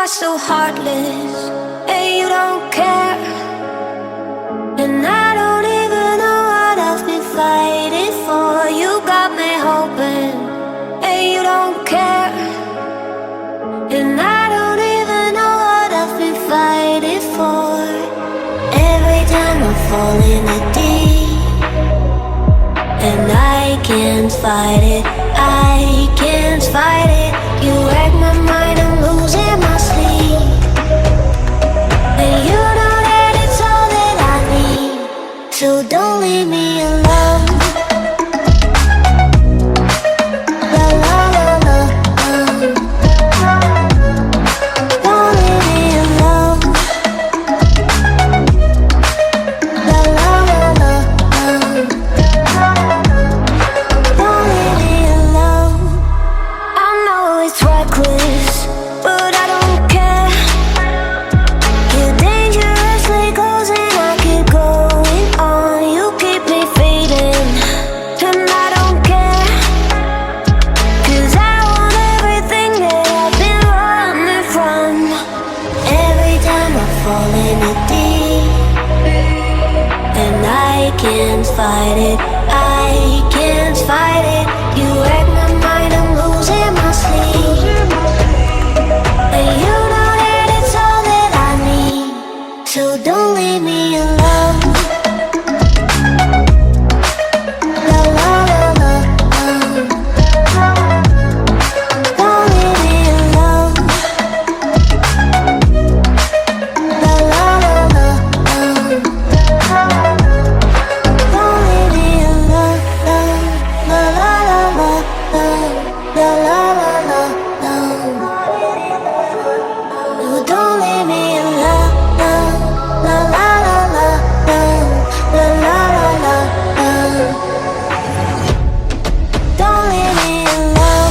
are so heartless, and you don't care. And I don't even know what I've been fighting for. You got me hoping, and you don't care. And I don't even know what I've been fighting for. Every time I fall in the deep, and I can't fight it, I can't fight it. You wreck my mind, I'm losing my sleep. And you know that it's all that I need, so don't leave me alone. La la la la, don't leave me alone. La la la la, don't leave me alone. I know it's reckless, but I don't care. You're dangerously close and I keep going on. You keep me fading, and I don't care. 'Cause I want everything that I've been running from. Every time I fall in the deep, and I can't fight it, I can't fight it. You wreck my mind, I'm losing my sleep. And you know that it's all that I need, so don't leave me alone. La la la la, don't leave me alone. La la la la, don't leave me alone. La la la la, la la la la, no, don't leave me alone. La la la la, la la la la, don't leave me alone.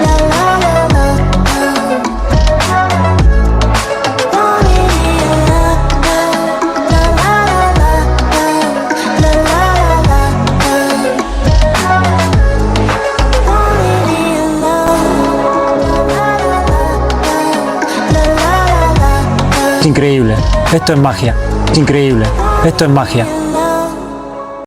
La la la la, don't leave me alone. La la la la, la la la la, don't leave me alone. Es increíble, esto es magia, es increíble, esto es magia.